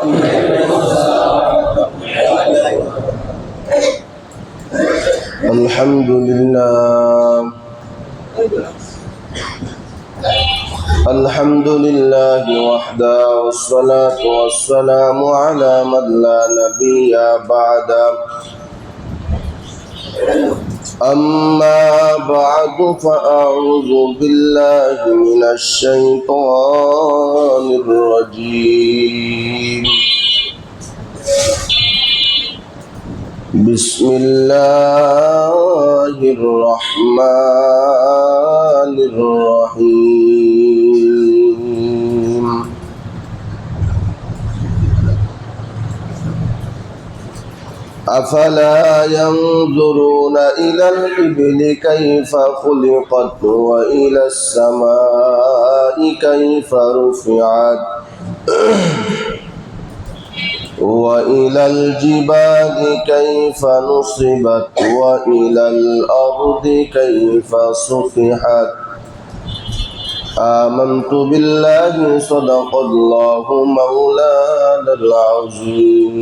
الحمد لله الحمد لله وحده والصلاة والسلام على من لا نبي بعده أما بعد فأعوذ بالله من الشيطان الرجيم بسم الله الرحمن الرحيم أفلا ينظرون إلى الإبل كيف خلقت وإلى السماء كيف رفعت وإلى الجبال كيف نصبت وإلى الأرض كيف سطحت آمنت بالله صدق الله مولانا العظيم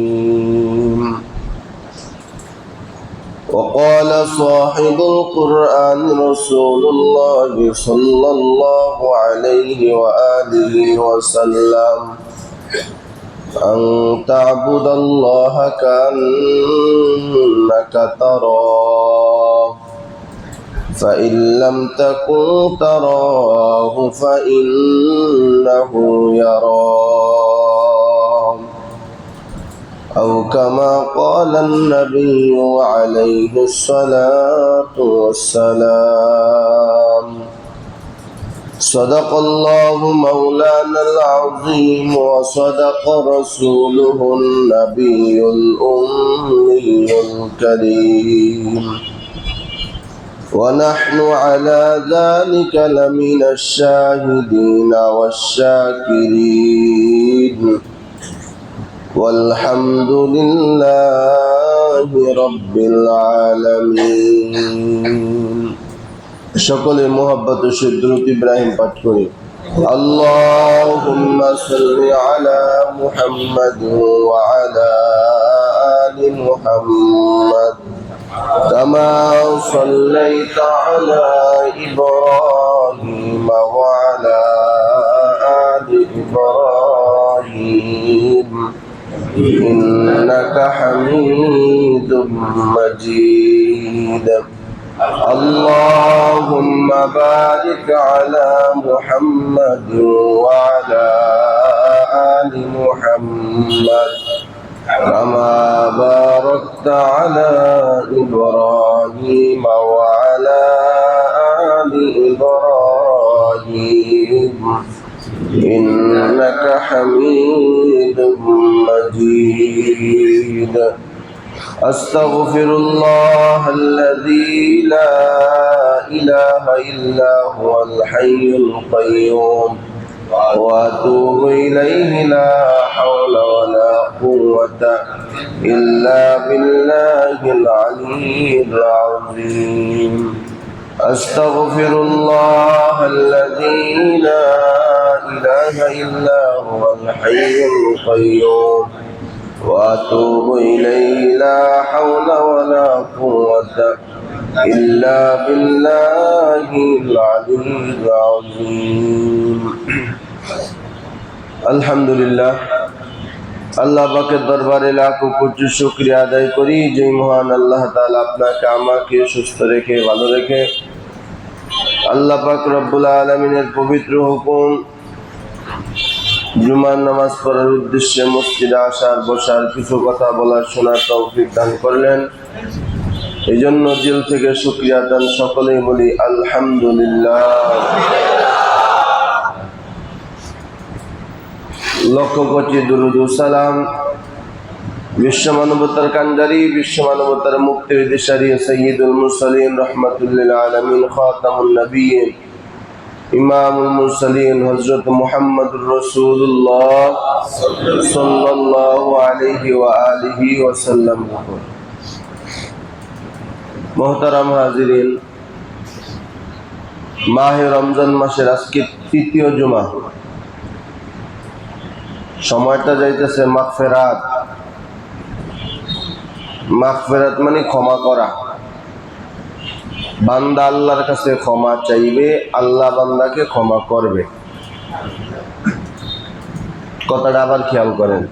وقال صاحب القرآن رسول الله صلى الله عليه وآله وسلم أن تعبد الله كأنك تراه فإن لم تكن تراه فإنه يراك أو كما قال النبي عليه الصلاة والسلام صدق الله مولانا العظيم وصدق رسوله النبي الأمي الكريم ونحن على ذلك لمن الشاهدين والشاكرين والحمد لله رب العالمين সকলে মোহাব্বত ও দরুদ ইব্রাহিম পাঠ করি আল্লাহুম্মা সাল্লি আলা মুহাম্মাদ ওয়া আলা আলি মুহাম্মাদ কামা সাল্লাইতা আলা ইব্রাহিম ওয়া আলা আলি ইব্রাহিম ইন্নাকা হামিদুম মাজিদ اللهم بارك على محمد وعلى آل محمد كما باركت على إبراهيم وعلى آل إبراهيم إنك حميد مجيد أستغفر الله الذي لا إله إلا هو الحي القيوم وأتوب إليه لا حول ولا قوة إلا بالله العلي العظيم أستغفر الله الذي لا إله إلا هو الحي القيوم وأتوب إليه لا حول ولا قوة إلا بالله العلي العظيم الحمد لله আল্লাহ পাকের দরবারে লাখো কোটি শুকরিয়া আদায় করি যে মহান আল্লাহ তাআলা আপনাকে আমাকে সুস্থ রেখে ভালো রেখে আল্লাহ পাক রব্বুল আলামিনের পবিত্র হুকুম জুমার নামাজ পড়ার উদ্দেশ্যে মসজিদে আসার বসার কিছু কথা বলার শোনার তৌফিক দান করলেন এই জন্য দিল থেকে শুকরিয়া দান সকলেই বলি আলহামদুলিল্লাহ লক্ষ কোটি দুরূদ ও সালাম বিশ্ব মানবতার কান্ডারি বিশ্ব মানবতার মুক্তির দিশারি সাইয়্যিদুল মুরসালিন রাহমাতুল লিল আলামিন খাতামুন নবিয়্যিন ইমামুল মুরসালিন হযরত মুহাম্মদুর রাসূলুল্লাহ সাল্লাল্লাহু আলাইহি ওয়া আলিহি ওয়াসাল্লাম। মুহতারাম হাজিরিন, মাহে রমজান মাসের আজকে তৃতীয় জুমা। সময়টা যাইতেছে মাগফিরাত। মাগফিরাত মানে ক্ষমা করা। বান্দা আল্লাহর কাছে ক্ষমা চাইবে, আল্লাহ বান্দাকে ক্ষমা করবে। কথাটা আবার খেয়াল করেন,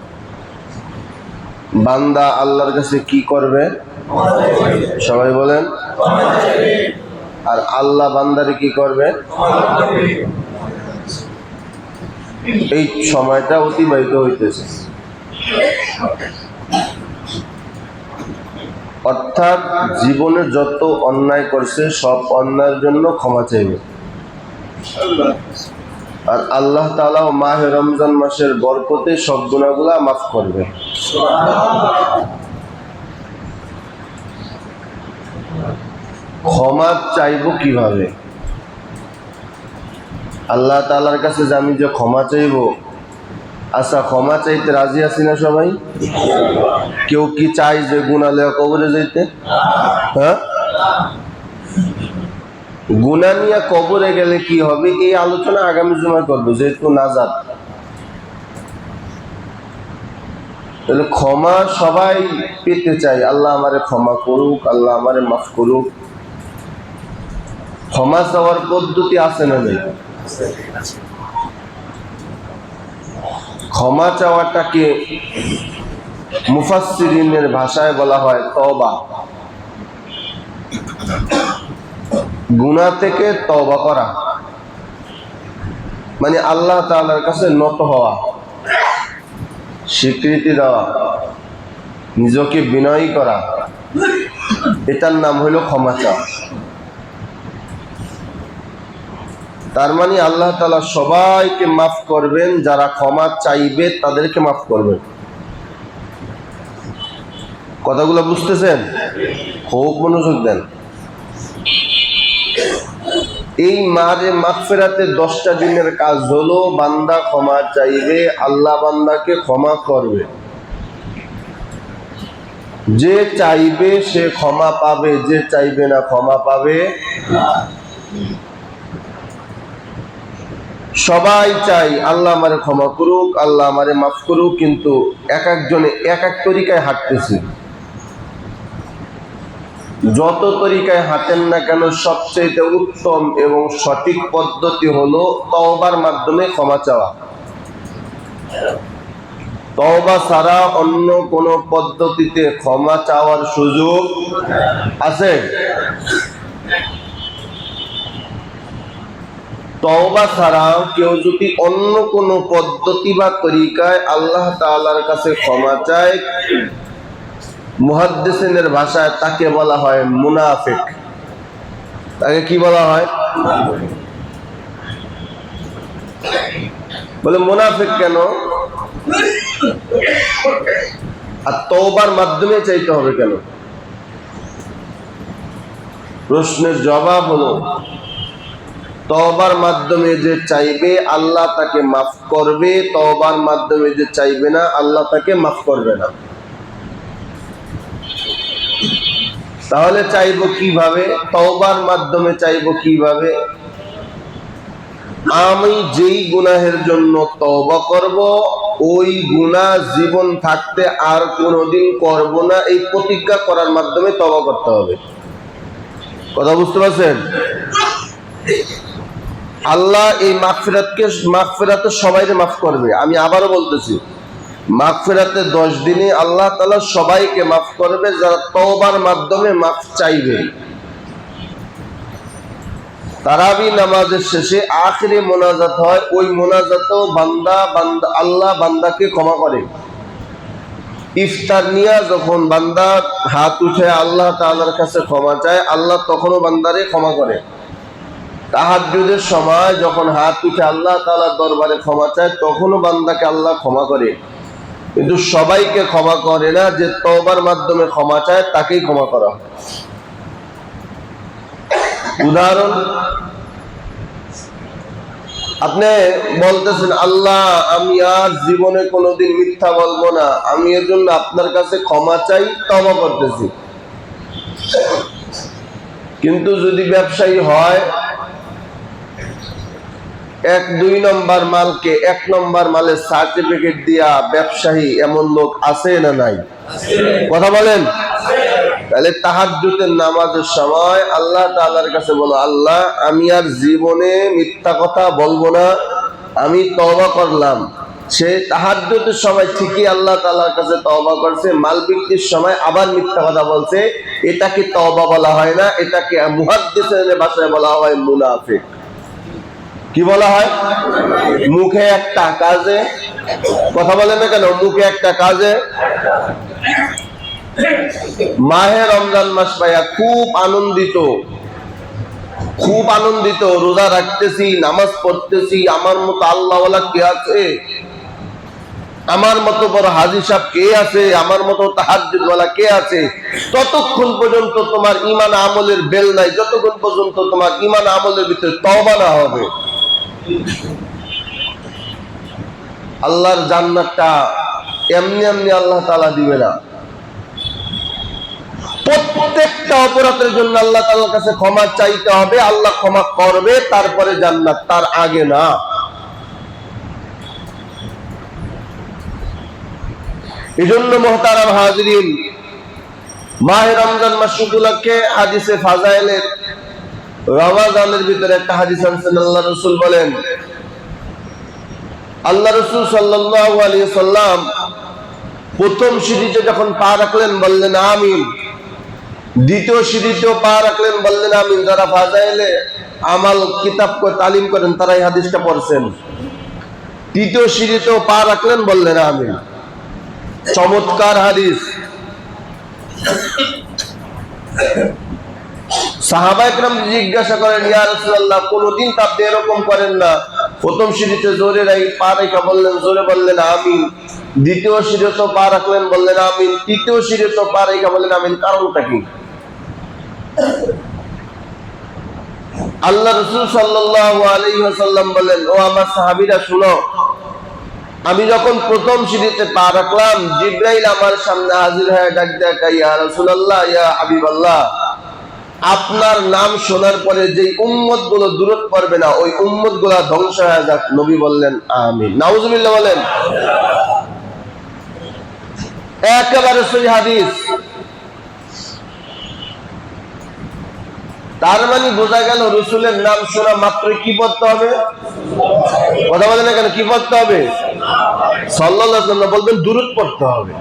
বান্দা আল্লাহর কাছে কি করবে? সবাই বলেন। আর আল্লাহ বান্দারে কি করবে? এই সময়টা অতিবাহিত হইতেছে, অর্থাৎ জীবনে যত অন্যায় করছে সব অন্যায়ের জন্য ক্ষমা চাইবে। আর আল্লাহ তাআলা মাহে রমজান মাসের বরকতে সব গুনাহগুলা মাফ করবে। ক্ষমা চাইবো কিভাবে? আল্লাহ তাআলার কাছে যে আমি যে ক্ষমা চাইবো, আচ্ছা ক্ষমা চাইতে রাজি আছি না সবাই? কেউ কি চাই যে গুনাহ লইয়া কবরে যাইতে? হ্যাঁ, গুনাহ নিয়ে কবরে গেলে কি হবে এই আলোচনা আগামী জুমায় করবো, যেহেতু নাজাত। তাহলে ক্ষমা সবাই পেতে চাই, আল্লাহ আমারে ক্ষমা করুক, আল্লাহ আমারে মাফ করুক। ক্ষমা চাওয়ার পদ্ধতি আছে না নেই? ক্ষমা চাওয়াটাকে মুফাসসিরিনের ভাষায় বলা হয় তওবা। গুনাহ থেকে তওবা করা মানে আল্লাহ তাআলার কাছে নত হওয়া, স্বীকৃতি দেওয়া, নিজকে বিনয়ী করা, এটার নাম হইল ক্ষমা চাওয়া। তার মানে আল্লাহ তাআলা সবাইকে মাফ করবেন, যারা ক্ষমা চাইবে তাদেরকে মাফ করবেন। কথাগুলো বুঝতেছেন? খুব মনোযোগ দেন। এই মাঝে মাগফিরাতের 10টা দিনের কাজ হলো বান্দা ক্ষমা চাইবে, আল্লাহ বান্দাকে ক্ষমা করবে। যে চাইবে সে ক্ষমা পাবে, যে চাইবে না ক্ষমা পাবে না। সবাই চাই আল্লাহ আমারে ক্ষমা করুক, আল্লাহ আমারে মাফ করুক, কিন্তু এক একজনে এক এক তরিকায় হাঁটতেছে। যত তরিকায় হাঁটেন না কেন সবচেয়ে উত্তম এবং সঠিক পদ্ধতি হলো তওবার মাধ্যমে ক্ষমা চাওয়া। তওবা ছাড়া অন্য কোন পদ্ধতিতে ক্ষমা চাওয়ার সুযোগ আছে? তওবা ছাড়া কেউ যদি অন্য কোন পদ্ধতি বা তরিকায় আল্লাহ তাআলার কাছে ক্ষমা চায়, মুহাদ্দিসিনের ভাষায় তাকে বলা হয় মুনাফিক। তাকে কি বলা হয়? বলে মুনাফিক কেন? আর তওবার মাধ্যমে চাইতে হবে কেন? প্রশ্নের জবাব হলো তওবার মাধ্যমে যে চাইবে আল্লাহ তাকে মাফ করবে, তওবার মাধ্যমে যে চাইবে না আল্লাহ তাকে মাফ করবে না। তাহলে চাইবো কিভাবে? তওবার মাধ্যমে চাইবো কিভাবে? আমি যেই গুনাহের জন্য তওবা করব ওই গুনাহ জীবন থাকতে আর কোনোদিন করব না, এই প্রতিজ্ঞা করার মাধ্যমে তওবা করতে হবে। কথা বুঝতে পারছেন? আল্লাহ এই মাগফিরাতে সবাইকে মাফ করবে। আমি আবারও বলতেছি, মাগফিরাতে 10 দিনে আল্লাহ তাআলা সবাইকে মাফ করবে যারা তওবার মাধ্যমে মাফ চাইবে। তারাবি নামাজের শেষে আখিরে মোনাজাত হয়, ওই মোনাজাতেও আল্লাহ বান্দাকে ক্ষমা করে। ইফতার নিয়ে যখন বান্দা হাত উঠে আল্লাহ তাআলার কাছে ক্ষমা চায়, আল্লাহ তখনও বান্দারে ক্ষমা করে। তাহাজ্জুদের সময় যখন হাত উঠে আল্লাহ তাআলার দরবারে ক্ষমা চায়, তখনও বান্দাকে আল্লাহ ক্ষমা করে। কিন্তু সবাইকে ক্ষমা করে না, যে তওবার মাধ্যমে ক্ষমা চায় তাকেই ক্ষমা করা হয়। উদাহরণ, আপনি বলতেছেন আল্লাহ আমি আর জীবনে কোনোদিন মিথ্যা বলবো না, আমি এর জন্য আপনার কাছে ক্ষমা চাই, তওবা করতেছি। কিন্তু যদি ব্যবসায়ী হয় দুই নম্বর মালকে 1 নম্বর মালের সার্টিফিকেট দিয়া ব্যবসায়ী এমন লোক আছে না নাই? কথা বলেন। তাহলে তাহাজ্জুদের নামাজের সময় আল্লাহ তাআলার কাছে বলো, আল্লাহ আমি আর জীবনে মিথ্যা কথা বলবো না, আমি তওবা করলাম। সে তাহাজ্জুদের সময় ঠিকই আল্লাহ তাআলার কাছে তওবা করছে, মাল বিক্রির সময় আবার মিথ্যা কথা বলছে, এটাকে তওবা বলা হয় না, এটাকে মুহাদ্দিসের ভাষায় বলা হয় মুনাফিক। কি বলা হয়? মুখে একটা কাজে, কথা বলে না কেন, মুখে একটা কাজে। মাহে রমজান মাস পাইয়া খুব আনন্দিত, রোজা রাখতেছি, নামাজ পড়তেছি, আমার মতো আল্লাহওয়ালা কে আছে, আমার মতো বড় হাজী সাহেব কে আছে, আমার মতো তাহাজ্জুদওয়ালা কে আছে। ততক্ষণ পর্যন্ত তোমার ঈমান আমলের বেল নাই, যতক্ষণ পর্যন্ত তোমার ঈমান আমলের ভিতরে তওবা না হবে। আল্লাহর জান্নাতটা এমনি এমনি আল্লাহ তাআলা দিবে না। প্রত্যেকটা অপরাধের জন্য আল্লাহ তাআলার কাছে ক্ষমা চাইতে হবে, আল্লাহ ক্ষমা করবে, তারপরে জান্নাত, তার আগে না। এজন্য মুহতারাম হাজিরিন, মাহে রমজান মাস উপলক্ষে হাদিসে ফাজাইলের রমাদানের ভিতরে একটা হাদিস আনছেন। আল্লাহ রাসূল বলেন, আল্লাহ রাসূল সাল্লাল্লাহু আলাইহি ওয়াসাল্লাম প্রথম সিঁড়িতে যখন পা রাখলেন বললেন আমিন, দ্বিতীয় সিঁড়িতেও পা রাখলেন বললেন আমিন। যারা ফাজাইলে আমাল কিতাব তালিম করেন তারা এই হাদিসটা পড়ছেন। তৃতীয় সিঁড়িতেও পা রাখলেন বললেন আমিন। চমৎকার হাদিস। সাহাবায়ে কেরাম জিজ্ঞাসা করেন, ইয়া রাসূলুল্লাহ, কোনদিন তো আপনি এরকম করেন না, প্রথম সিঁড়িতে জোরে পা রেখে বললেন, জোরে বললেন আমিন, দ্বিতীয় সিঁড়িতেও পা রাখলেন বললেন আমিন, তৃতীয় সিঁড়িতেও পা রেখে বললেন আমিন, কারণটা কি? আল্লাহ রাসূল সাল্লাল্লাহু আলাইহি ওয়াসাল্লাম বলেন, ও আমার সাহাবীরা শুনো, আমি যখন প্রথম সিঁড়িতে পা রাখলাম, জিবরাইল আমার সামনে হাজির হয়ে ডাক দেয়, ইয়া রাসূলুল্লাহ, ইয়া হাবিবাল্লাহ, আপনার নাম শোনার পরে যে উম্মত গুলো দূরত পড়বে না, ওই উম্মত গুলা ধ্বংস হয়ে যাক। নবী বললেন আমিন। নাউজুবিল্লাহ বলেন। একেবারে সহিহ হাদিস। তার মানে বোঝা গেল রাসূলের নাম শোনা মাত্র কি পড়তে হবে? কথা বলেন না কেন, কি পড়তে হবে? সাল্লাল্লাহু আলাইহি ওয়াসাল্লাম বলবেন দুরূদ পড়তে হবে।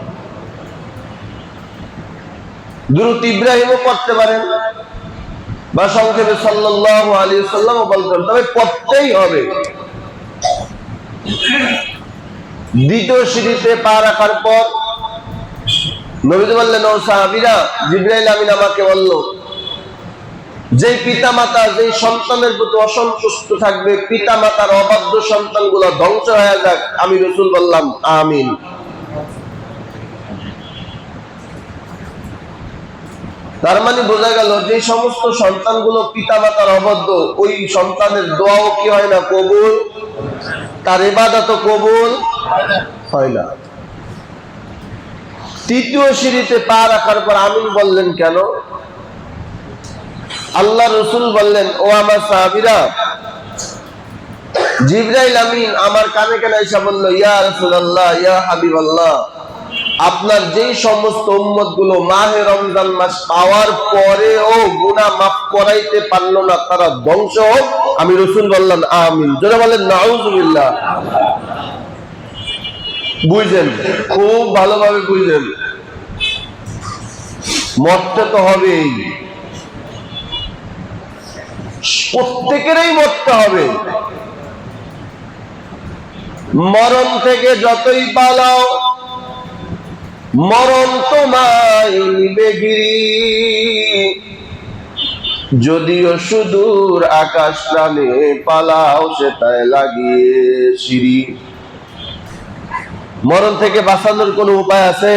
দুরূদ ইব্রাহিমও পড়তে পারেন, বা সংক্ষেপে সাল্লাল্লাহু আলাইহি ওয়াসাল্লামও বলতেন, তবে পড়তেই হবে। দ্বিতীয় সিঁড়িতে পা রাখার পর নবী বললেন, ও সাহাবীরা, জিবরাইল আমিন আমাকে বলল, যেই পিতা মাতা যেই সন্তানের প্রতি অসন্তুষ্ট থাকবে, পিতা মাতার অবাধ্য সন্তানগুলো ধ্বংস হয়ে যাক। আমি রাসূল বললাম আমিন। তার মানে বোঝা গেল যে সমস্ত সন্তানগুলো পিতা মাতার অবাধ্য, ওই সন্তানের দোয়াও কি হয় না, কবুল, তার ইবাদতও কবুল হয় না। তৃতীয় সিঁড়িতে পা রাখার পর আমিন বললেন কেন? আল্লাহ রাসূল বললেন, ও আমার সাহাবীরা, জিবরাইল আমিন আমার কানে কানে এসে বলল, ইয়া রাসূলুল্লাহ, ইয়া হাবিবাল্লাহ, আপনার যেই সমস্ত উম্মত গুলো মাহে রমজান মাস পাওয়ার পরেও গুনাহ মাফ করাইতে পারলো না, তারা ধ্বংস হোক। আমি রাসূল বললাম আমিন। জোরে বলেন নাউজুবিল্লাহ। বুঝেন, খুব ভালোভাবে বুঝেন, মরতে তো হবেই, প্রত্যেকেরই মরতে হবে। মরণ থেকে যতই পালাও, মরণ তোমায় নিবে গিরি, যদিও সুদূর আকাশ প্রাণে পালাও, সেটাই লাগিয়ে সিঁড়ি। মরণ থেকে বাঁচানোর কোনো উপায় আছে?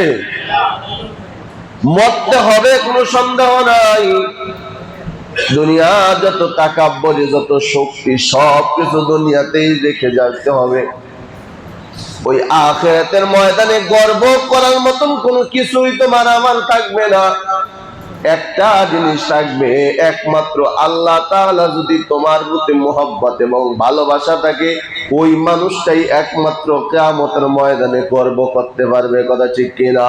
মরতে হবে, কোনো সন্দেহ নাই। দুনিয়া যত তাকাব্বুরি, যত শক্তি, সব কিছু দুনিয়াতেই রেখে যেতে হবে। ওই আখিরাতের ময়দানে গর্ব করার মতন কোনো কিছুই তোমার আমার থাকবে না। একটা জিনিস থাকবে, একমাত্র আল্লাহ তাআলা যদি তোমার প্রতি মোহাব্বত এবং ভালোবাসা থাকে, ওই মানুষটাই একমাত্র কিয়ামতের ময়দানে গর্ব করতে পারবে। কথা ঠিক কিনা?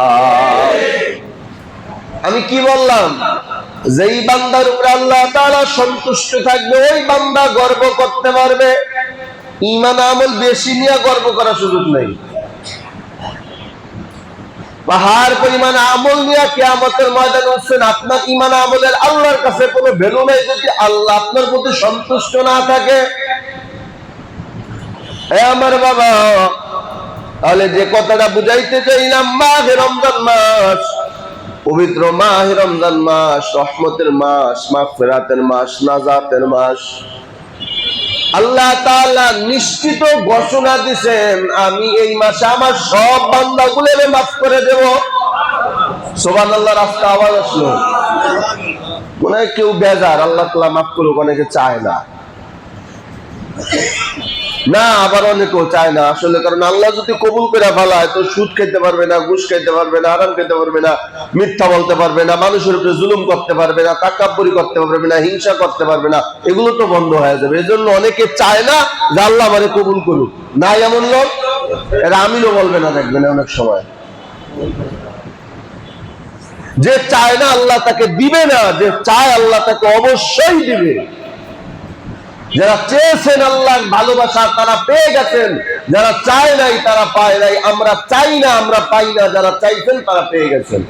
আমি কি বললাম? যেই বান্দার উপরে আল্লাহ তাআলা সন্তুষ্ট থাকবে, ওই বান্দা গর্ব করতে পারবে। ঈমান আমল বেশি নিয়ে গর্ব করার সুযোগ নেই। পাহাড় পরিমাণ আমল নিয়ে কিয়ামতের ময়দানে উঠছেন, আপনার ঈমান আমলের আল্লাহর কাছে কোনো ভ্যালু নাই যদি আল্লাহ আপনার প্রতি সন্তুষ্ট না থাকে। আমার বাবা, তাহলে যে কথাটা বুঝাইতে চাইলাম, মাহে রমজান মাস, পবিত্র মাহে রমজান মাস, রহমতের মাস, মাগফিরাতের মাস, নাজাতের মাস। আল্লাহ তাআলা নিশ্চিত ঘোষণা দিয়েছেন, আমি এই মাসে আমার সব বান্দাগুলোকে মাফ করে দেব। সুবহানাল্লাহ। রাস্তা আওয়াজ আসলো, মনে হয় কেউ বেজার আল্লাহ তাআলা মাফ করুক, অনেকে চায় না। না, আবার অনেকেও চায় না আসলে, কারণ আল্লাহ যদি কবুল করে ফেলায় তো সুদ খেতে পারবে না, ঘুষ খেতে পারবে না, হারাম খেতে পারবে না, মিথ্যা বলতে পারবে না, মানুষের উপরে জুলুম করতে পারবে না, তাকাব্বুরি করতে পারবে না, হিংসা করতে পারবে না, এগুলো তো বন্ধ হয়ে যাবে। এজন্য অনেকে চায় না যে আল্লাহ আমারে কবুল করুক। না, এমন লোক এরা আমিনও বলবে না, দেখবেন অনেক সময়। যে চায় না আল্লাহ তাকে দিবে না, যে চায় আল্লাহ তাকে অবশ্যই দিবে। যারা চেয়েছেন আল্লাহর ভালোবাসা তারা পেয়ে গেছেন, যারা চায় নাই তারা পায় নাই। আমরা চাই না, আমরা পাই না, যারা চাইছেন তারা পেয়ে গেছেন।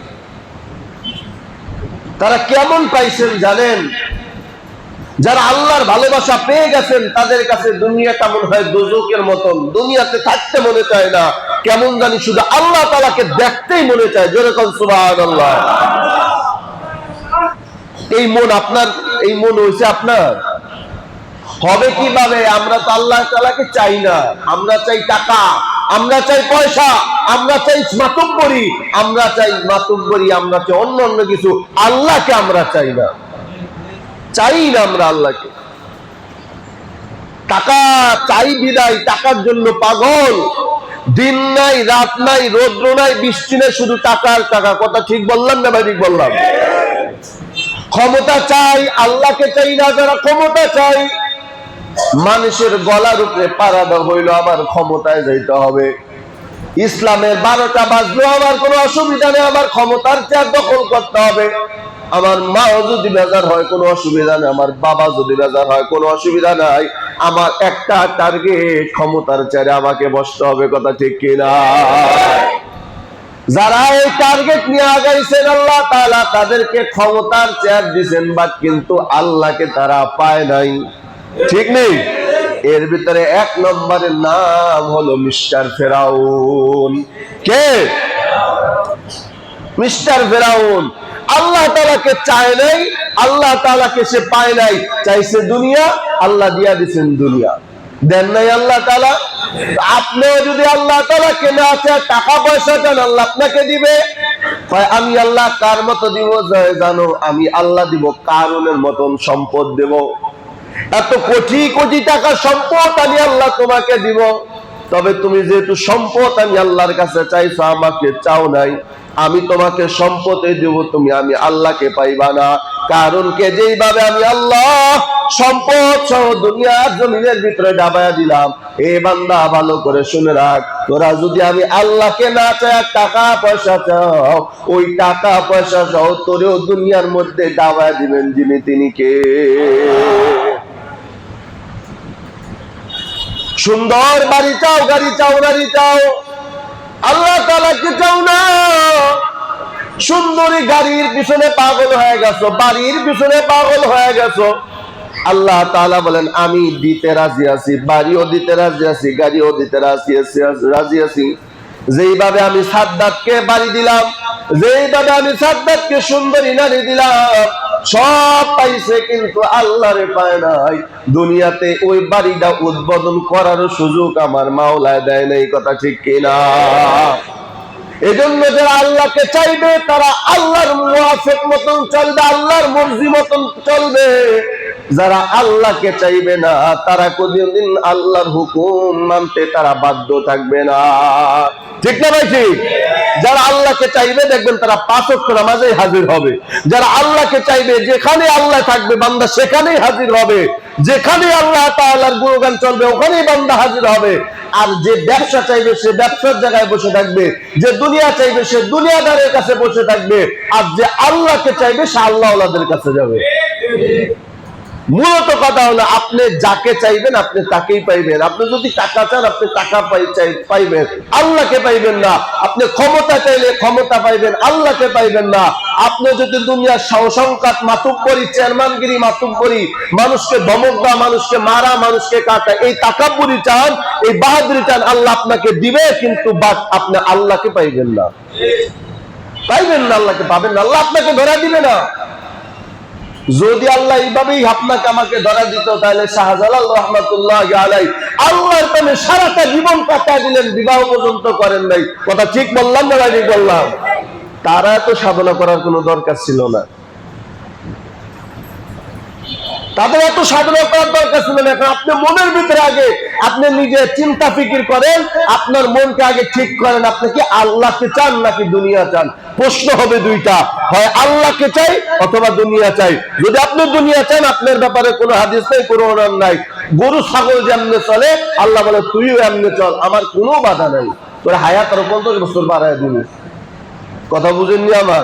তারা কেমন পাইছেন জানেন? যারা আল্লাহর ভালোবাসা পেয়ে গেছেন তাদের কাছে দুনিয়াটা মনে হয় দোজখের মতন, দুনিয়াতে থাকতে মনে চায় না, কেমন জানি শুধু আল্লাহ তাআলাকে দেখতেই মনে চায়। জোরে কোন সুবহানাল্লাহ। এই মন আপনার, এই মন হইছে আপনার? হবে কিভাবে? আমরা তো আল্লাহ তাআলাকে চাই না, আমরা চাই টাকা, আমরা চাই পয়সা, আমরা চাই মাতব্বরি, আমরা চাই অন্য অন্য কিছু। আল্লাহকে আমরা চাই না, আমরা আল্লাহকে। টাকা চাই বিদায়, টাকার জন্য পাগল। দিন নাই, রাত নাই, রৌদ্র নাই, বৃষ্টি নাই, শুধু টাকার টাকা। কথা ঠিক বললাম না ভাই? ঠিক বললাম। ক্ষমতা চাই, আল্লাহকে চাই না। যারা ক্ষমতা চাই, মানুষের গলার উপরে পাড়াটা হইলো আমার ক্ষমতায় যাইতে হবে। ইসলামের 12টা বাজলো, আমার কোনো অসুবিধা নেই, আমার ক্ষমতার চেয়ার দখল করতে হবে। আমার মাও যদি বেজার হয় কোনো অসুবিধা নেই, আমার বাবা যদি বেজার হয় কোনো অসুবিধা নাই। আমার একটা টার্গেট, ক্ষমতার চেয়ারে আমাকে বসতে হবে। কথা ঠিক কিনা? যারা এই টার্গেট নিয়ে আগাইছেন আল্লাহ তাআলা তাদেরকে ক্ষমতার চেয়ার দিয়েছেন, বাট কিন্তু আল্লাহকে তারা পায় নাই। ঠিক নেই? এর ভিতরে 1 নম্বরের নাম হলো মিস্টার ফেরাউন। কে? মিস্টার ফেরাউন। আল্লাহ তাআলাকে চায় নাই, আল্লাহ তাআলাকে সে পায় নাই, চাইছে দুনিয়া, আল্লাহ দিয়া দিয়েছেন দুনিয়া। দেন নাই আল্লাহ তাআলা? আপনিও যদি আল্লাহ তাআলাকে না চায়, টাকা পয়সা চান, আল্লাহ আপনাকে দিবে। আমি আল্লাহ কার মতো দিব জানো? আমি আল্লাহ দিব কারুনের মতন সম্পদ দেব। এত কোটি কোটি টাকা সম্পদ আমি আল্লাহ তোমাকে দিব। তবে তুমি যেহেতু সম্পদ আমি আল্লাহর কাছে চাইছো, আমাকে চাও নাই, আমি তোমাকে সম্পদে দেব, তুমি আমি আল্লাহকে পাইবা না। কারণকে যেইভাবে আমি আল্লাহ সম্পদ সহ দুনিয়ার জমিনের ভিতরে ডাবায়া দিলাম, এ বান্দা ভালো করে শুনে রাখ, তোরা যদি আমি আল্লাহকে না চাই, টাকা পয়সা চাও, ওই টাকা পয়সা সহ তোরেও দুনিয়ার মধ্যে ডাবায়া দিবেন যিনি, তিনি কে? সুন্দর বাড়ি চাও, গাড়ি চাও, নারী চাও, আল্লাহ তাআলাকে চাও না। সুন্দরী গাড়ির পিছনে পাগল হয়ে গেছো, বাড়ির পিছনে পাগল হয়ে গেছো। আল্লাহ তাআলা বলেন আমি দিতে রাজি আছি, বাড়িও দিতে রাজি আছি, গাড়িও দিতে রাজি আছি। যেইভাবে আমি সাদ্দাতকে বাড়ি দিলাম, যেইভাবে আমি সাদ্দাতকে সুন্দরী নারী দিলাম, সব পাইছে, কিন্তু আল্লাহরে পায় নাই। দুনিয়াতে ওই বাড়িটা উদ্বোধন করার সুযোগ আমার মাওলায় দেয় নাই। কথা ঠিক কিনা? এজন্য যারা আল্লাহকে চাইবে তারা আল্লাহর মুওয়াফিক মতন চলবে, আল্লাহর মর্জি মতন চলবে। যারা আল্লাহকে চাইবে না তারা কোনদিন আল্লাহর হুকুম মানতে তারা বাধ্য থাকবে না। ঠিক না ভাই? ঠিক। যারা আল্লাহ আল্লাহকে চাইবে দেখবেন তারা 5 ওয়াক্ত নামাজে হাজির হবে। যারা আল্লাহকে চাইবে, যেখানে আল্লাহ থাকবে বান্দা সেখানেই হাজির হবে, যেখানে আল্লাহ তাআলার গুণগান চলবে ওখানেই বান্দা হাজির হবে। আর যে ব্যবসা চাইবে সে ব্যবসার জায়গায় বসে থাকবে, যে দুনিয়া চাইবে সে দুনিয়াদারের কাছে বসে থাকবে, আর যে আল্লাহকে চাইবে সে আল্লাহওয়ালাদের কাছে যাবে। মূলত কথা হলো আপনি যাকে চাইবেন আপনি তাকেই পাইবেন। আপনি যদি টাকা চান আপনি টাকা পাইবেন, আল্লাহকে পাইবেন না। আপনি ক্ষমতা চাইলে ক্ষমতা পাইবেন, আল্লাহকে পাইবেন না। আপনি যদি দুনিয়ার সংঘাত, মাতুব্বরি, চেয়ারম্যানগিরি, মাতুব্বরি, মানুষকে ধমক দেওয়া, মানুষকে মারা, মানুষকে কাটা, এই তাকাব্বুরি চান, এই বাহাদুরি চান, আল্লাহ আপনাকে দিবে, কিন্তু আপনি আল্লাহকে পাইবেন না, পাইবেন না, আল্লাহকে পাবেন না, আল্লাহ আপনাকে ধরা দিবে না। যদি আল্লাহ এইভাবেই আপনাকে আমাকে ধরা দিত তাহলে শাহজালাল রহমাতুল্লাহ আলাইহি আল্লাহর প্রেমে সারাটা জীবন কাটিয়ে দিলেন, বিবাহ পর্যন্ত করেন নাই। কথা ঠিক বললাম না ঠিক বললাম? তারা তো সাধনা করার কোনো দরকার ছিল না, তাদের এত সাধনা করার দরকার ছিল না। এখন আপনি মনের ভিতরে আগে আপনি নিজে চিন্তা ফিকির করেন, আপনার মনকে আগে ঠিক করেন, আপনি কি আল্লাহকে চান নাকি দুনিয়া চান? প্রশ্ন হবে দুইটা, হয় আল্লাহকে চাই অথবা দুনিয়া চাই। যদি আপনি দুনিয়া চান আপনার ব্যাপারে কোনো হাদিস নাই, কোনো অনুমান নাই। গরু ছাগল যেমনে চলে আল্লাহ বলে তুইও এমনি চল, আমার কোনো বাধা নাই, তোর হায়াত আরো 50 বছর বাড়ায় দিবি। কথা বুঝেননি আমার?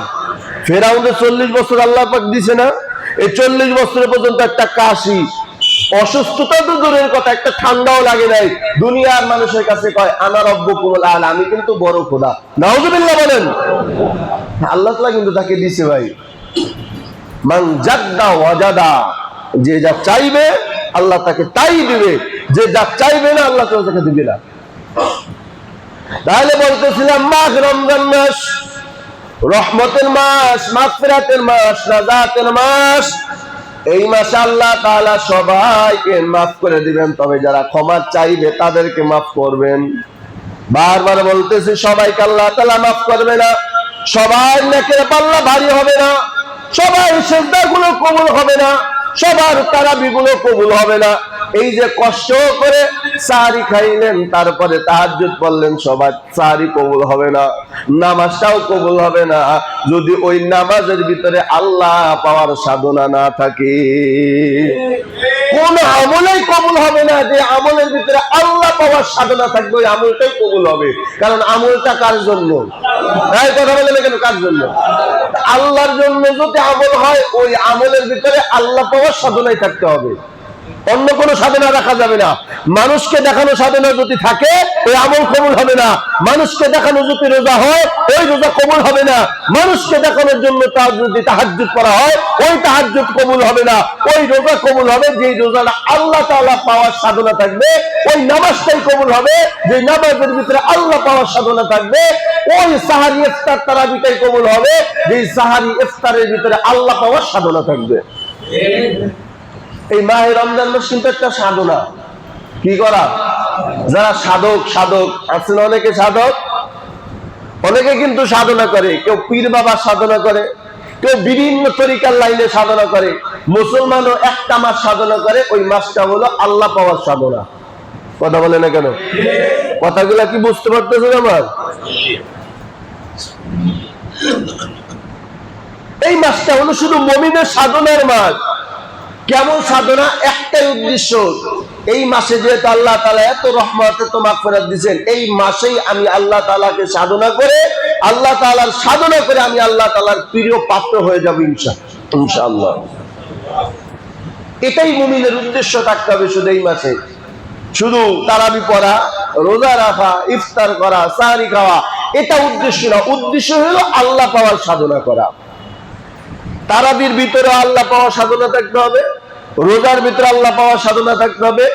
ফেরাউনের 40 বছর আল্লাহ পাক দিছে না? এই 40 বছর পর্যন্ত একটা কাশি, অসুস্থতা তো দূরের কথা, একটা ঠান্ডাও লাগে নাই। দুনিয়ার মানুষের কাছে কয় আনা রব্বুকুমুল আলা, আমি কিন্তু বড় খোদা। নাউযুবিল্লাহ বলেন। আল্লাহ তাআলা কিন্তু তাকে দিছে ভাই, মান জাদ্দা ওয়াজাদা, যে যা চাইবে আল্লাহ তাকে তাই দিবে, যে যা চাইবে না আল্লাহ তাআলা তাকে দিবে না। তাহলে বলতেছিলাম মাস রমজান মাস, রহমতের মাস, মাগফিরাতের মাস, নাজাতের মাস। এই মাসে আল্লাহ তাআলা সবাইকে মাফ করে দিবেন, তবে যারা ক্ষমা চাইবে তাদেরকে মাফ করবেন। বারবার বলতেছি সবাইকে আল্লাহ তাআলা মাফ করবে না, সবার নেকের পাল্লা ভারী হবে না, সবার সিজদাগুলো কবুল হবে না, সবার তারাবিগুলো কবুল হবে না। এই যে কষ্ট করে সাহারি খাইলেন তারপরে তাহাজ্জুদ পড়লেন, সবার সাহারি কবুল হবে না, নামাজটাও কবুল হবে না যদি ওই নামাজের ভিতরে আল্লাহ পাওয়ার সাধনা না থাকে। কোন আমলেই কবুল হবে না যে আমলের ভিতরে আল্লাহ পাওয়ার সাধনা থাকবে, ওই আমলটাই কবুল হবে। কারণ আমলটা কার জন্য? তাই কথা বলেন কেন? কার জন্য? আল্লাহর জন্য যদি আমল হয় ওই আমলের ভিতরে আল্লাহ পাওয়ার সাধনাই থাকতে হবে, অন্য কোনো সাধনা রাখা যাবে না। মানুষকে দেখানো সাধনা যদি থাকে ওই আমল কবুল হবে না। মানুষকে দেখানো যদি রোজা হয় ওই রোজা কবুল হবে না। মানুষকে দেখানোর জন্য তার যদি তাহাজ্জুদ করা হয় ওই তাহাজ্জুদ কবুল হবে না। ওই রোজা কবুল হবে যে রোজাটা আল্লাহ তাআলা পাওয়ার সাধনা থাকবে, ওই নামাজটাই কবুল হবে যে নামাজের ভিতরে আল্লাহ পাওয়ার সাধনা থাকবে। ওই সাহারি ইফতার তারাবিটাই কবুল হবে যে সাহারি ইফতারের ভিতরে আল্লাহ পাওয়ার সাধনা থাকবে। এই মাহে রমজান মাস কিন্তু একটা সাধনা। কি করা? যারা সাধক আছেন, অনেকে সাধক, অনেকে কিন্তু সাধনা করে। কেউ পীর বাবা সাধনা করে, কেউ বিভিন্ন তরিকার লাইনে সাধনা করে। মুসলমানও একটা মাস সাধনা করে, ওই মাসটা হলো আল্লাহ পাওয়ার সাধনা। কথা বলে না কেন? কথাগুলা কি বুঝতে পারতেছেন আমার? এই মাসটা হলো শুধু মুমিনের সাধনার মাস। কেমন সাধনা? একটাই উদ্দেশ্য, এই মাসে যেহেতু আল্লাহ তাআলা এত রহমত এত মাগফিরাত দিবেন, এই মাসেই আমি আল্লাহ তাআলাকে সাধনা করে, আল্লাহ তাআলার সাধনা করে আমি আল্লাহ তাআলার প্রিয় পাত্র হয়ে যাব ইনশাআল্লাহ। এটাই মুমিনের উদ্দেশ্য থাকতে হবে শুধু এই মাসে। শুধু তারাবি পড়া, রোজা রাখা, ইফতার করা, সাহরি খাওয়া এটা উদ্দেশ্য না। উদ্দেশ্য হলো আল্লাহ পাওয়ার সাধনা করা। তারাবির ভিতরে আল্লাহ পাওয়ার সাধনা থাকতে হবে, রোজার ভিতরে আল্লাহ পাওয়ার সাধনা থাকতে হবে,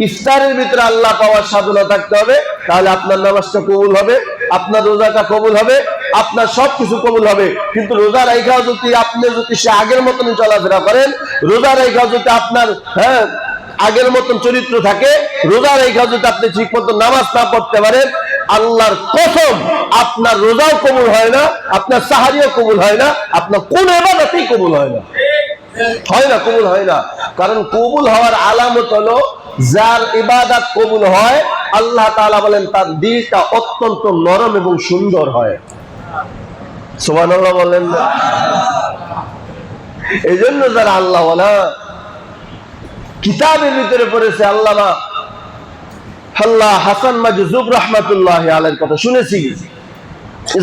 ইফতারের ভিতরে আল্লাহ পাওয়ার সাধনা থাকতে হবে। তাহলে আপনার নামাজটা কবুল হবে, আপনার রোজাটা কবুল হবে, আপনার সবকিছু কবুল হবে। কিন্তু রোজা রাখাও যদি আপনি সে আগের মতনই চলাফেরা করেন, রোজা রাখাও যদি আপনার আগের মতন চরিত্র থাকে, রোজা রাখাও যদি আপনি ঠিক মতো নামাজ না পড়তে পারেন, আল্লাহর কসম আপনার রোজাও কবুল হয় না, আপনার সাহারিও কবুল হয় না, আপনার কোন ইবাদতই কবুল হয় না, কবুল হয় না। কারণ কবুল হওয়ার আলামত হলো যার ইবাদত কবুল হয় আল্লাহ তাআলা বলেন তার দিলটা অত্যন্ত নরম এবং সুন্দর হয়। সুবহানাল্লাহ বলেন না? এই জন্য যারা আল্লাহ ওয়ালা কিতাবের ভিতরে পড়েছে, আল্লামা হাসান মাজুব রাহমাতুল্লাহি আলাইহির কথা শুনেছি,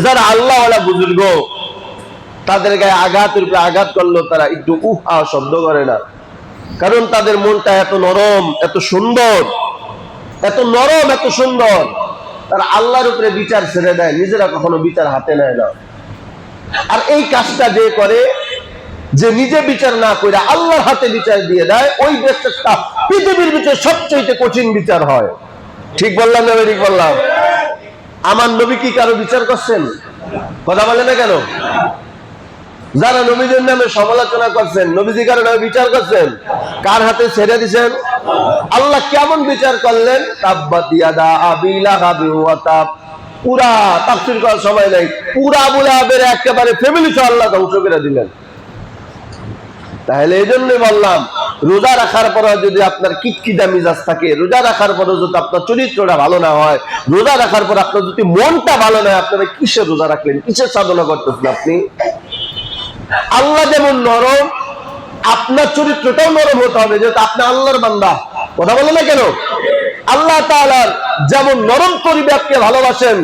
যারা আল্লাহ ওয়ালা বুজুর্গ তাদের গায়ে আঘাতের উপরে আঘাত করলো তারা একটু উহা শব্দ করে না, কারণ তাদের মনটা এত নরম, এত সুন্দর, এত নরম, এত সুন্দর, তারা আল্লাহর উপরে বিচার ছেড়ে দেয়, নিজেরা কখনো বিচার হাতে নেয় না। আর এই কাজটা যে করে, যে নিজে বিচার না করে আল্লাহর হাতে বিচার দিয়ে দেয়, ওই বিচারটা পৃথিবীর ভিতরে সবচেয়ে কঠিন বিচার হয়। ঠিক বললাম না? ঠিক বললাম? আমার নবী কি কারো বিচার করছেন? কথা বলে না কেন? যারা নবীদের নামে সমালোচনা করছেন, নবীজি কারো নামে বিচার করছেন, কার হাতে ছেড়ে দিয়েছেন? আল্লাহ কেমন বিচার করলেন? তাব্বাত ইয়াদা আবি লাহাবি ওয়া তাব। পুরা তাফসীর করার সময় নাই, পুরা আবু লাহাবের একেবারে ফ্যামিলি সহ আল্লাহ ধ্বংস করে দিলেন। তাহলে এই জন্যই বললাম, রোজা রাখার পরে যদি আপনার কিটকিটা মিজাজ থাকে, রোজা রাখার পরে যদি আপনার চরিত্রটা ভালো না হয়, রোজা রাখার পর আপনার যদি মনটা ভালো না হয়, আপনারা কিসের রোজা রাখলেন? কিসের সাধনা করতেছেন আপনি? আল্লাহ যেমন নরম, আপনার চরিত্রটাও নরম হতে হবে, যেহেতু আপনি আল্লাহর বান্দা। কথা বলে না কেন? আল্লাহ তাআলার যেমন নরম পরিবেশকে ভালোবাসেন,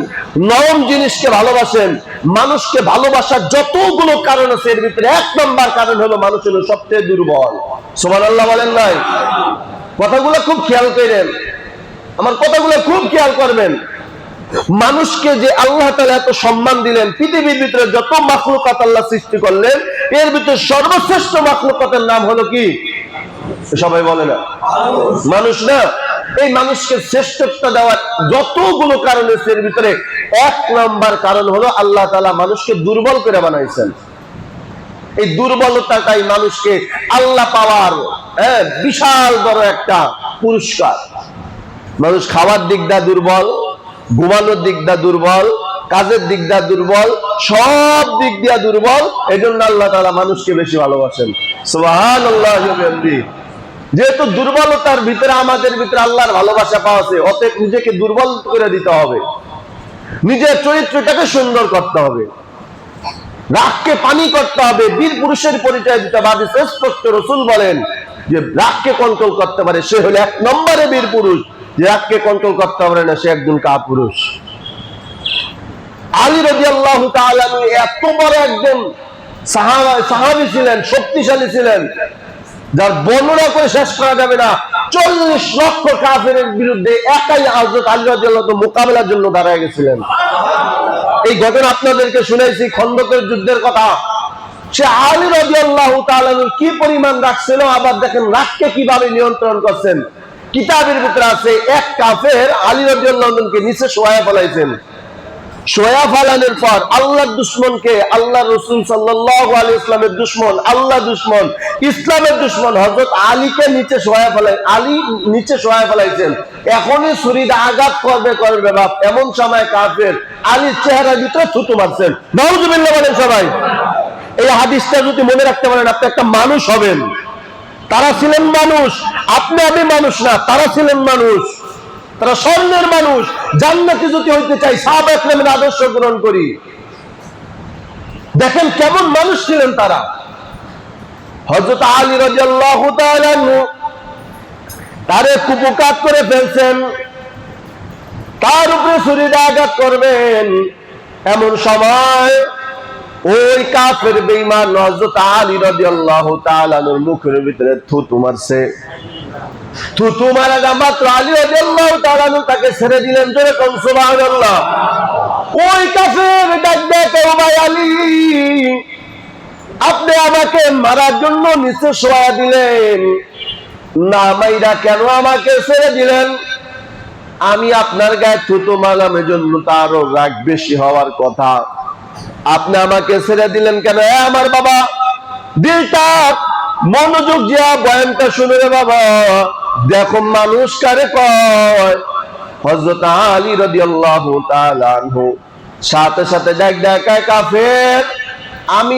নরম জিনিসকে ভালোবাসেন, মানুষকে ভালোবাসার যতগুলো কারণ আছে এর ভিতরে এক নম্বর কারণ হলো মানুষ হলো সবচেয়ে দুর্বল। সুবহানাল্লাহ বলেন নাই? কথাগুলো খুব খেয়াল করেন, আমার কথাগুলো খুব খেয়াল করবেন। মানুষকে যে আল্লাহ তাআলা এত সম্মান দিলেন, পৃথিবীর ভিতরে যত মাখলুকাত আল্লাহ সৃষ্টি করলেন, এর ভিতরে সর্বশ্রেষ্ঠ মাখলুকাতের নাম হলো কি? সবাই বলে না? মানুষ না? এই মানুষকে শ্রেষ্ঠত্ব দেওয়ার যতগুলো কারণ আছে এর ভিতরে এক নাম্বার কারণ হলো আল্লাহ তাআলা মানুষকে দুর্বল করে বানাইছেন। এই দুর্বলতাটাই মানুষকে আল্লাহ পাওয়ার বিশাল বড় একটা পুরস্কার। মানুষ খাওয়ার দিক দিয়ে দুর্বল, ঘুমানোর দিক দিয়ে দুর্বল, কাজের দিক দিয়ে দুর্বল, সব দিক দিয়ে দুর্বল। এই জন্য আল্লাহ তাআলা মানুষকে বেশি ভালোবাসেন। সুবহানাল্লাহ। যেহেতু দুর্বলতার ভিতরে আমাদের ভিতরে আল্লাহর ভালোবাসা পাওয়া আছে, অতএব নিজেকে দুর্বল করে দিতে হবে, নিজের চরিত্রটাকে সুন্দর করতে হবে, রাগকে পানি করতে হবে, বীর পুরুষের পরিচয় দিতে হবে। স্পষ্ট রাসূল বলেন যে রাগকে কন্ট্রোল করতে পারে সে হলো এক নম্বরে বীর পুরুষ, যে রাগকে কন্ট্রোল করতে পারে না সে একজন কাপুরুষ। আলী রাদিয়াল্লাহু তাআলা এত বড় একজন সাহাবী ছিলেন, শক্তিশালী ছিলেন, যার বর্ণনা করে শেষ করা যাবে না। 40 লক্ষ কাফেরের বিরুদ্ধে একাই হযরত আলী রাদিয়াল্লাহু তাআলা মোকাবেলার জন্য দাঁড়ায় গেছিলেন। এই ঘটনা আপনাদেরকে শুনাইছি, খন্দকের যুদ্ধের কথা। সে আলী রাদিয়াল্লাহু তাআলা কি পরিমাণ রাখছিল, আবার দেখেন রাগকে কিভাবে নিয়ন্ত্রণ করছেন। কিতাবের ভিতরে আছে এক কাফের আলী রাদিয়াল্লাহু তাআলাকে নিচে শোয়ায় ফেলাইছেন। শোয়া ফেলানোর পর আল্লাহর দুশমনকে, আল্লাহ রাসূল সাল্লাল্লাহু আলাইহি ওয়াসাল্লামের দুশমন, আল্লাহ দুশমন, ইসলামের দুশমন হযরত আলীকে নিচে শোয়া ফেলাই, আলী নিচে শোয়া ফেলাইছেন। এখনই ছুরিতে আঘাত করবে বাপ, এমন সময় কাফের আলীর চেহারার ভিতরে থুতু মারছেন। নাউযুবিল্লাহ বলেন সবাই। এই হাদিসটা যদি মনে রাখতে পারেন, আপনি একটা মানুষ হবেন। তারা ছিলেন মানুষ, আপনি আমি মানুষ না, তারা ছিলেন মানুষ, তারা স্বর্ণের মানুষ। জান্নাতি যদি হইতে চাই সাহাবা কেরামের আদর্শ গ্রহণ করি। দেখেন কেমন মানুষ ছিলেন তারা। হযরত আলী রাদিয়াল্লাহু তাআলা তারে কুপকাত করে ফেলছেন, তার উপরে ছুরি দিয়ে আঘাত করবেন, এমন সময় ওই কাফের বেঈমান হযরত আলী রাদিয়াল্লাহু তাআলার মুখের ভিতরে থুতু মারছে। থুতু মারা মাত্র আলী রাদিয়াল্লাহু তাআলা তাকে ছেড়ে দিলেন। জোরে কোন সুবহানাল্লাহ। ওই কাফের ডাক দেয়, ও ভাই আলী, আপনি আমাকে মারার জন্য নিচে শোয়া দিলেন না, মাইরা কেন আমাকে ছেড়ে দিলেন? আমি আপনার গায়ে থুতু মারলাম, এজন্য তারও রাগ বেশি হওয়ার কথা। আপনি আমাকে ছেড়ে দিলেন কেন? আমার বাবা, দিলটা মনোযোগ দিয়া বয়ানটা শুনে রে বাবা। দেখো মানুষ কারে কয়। হযরত আলী রাদিয়াল্লাহু তাআলা আনহু সাথে সাথে দেখায়, কাফের, আমি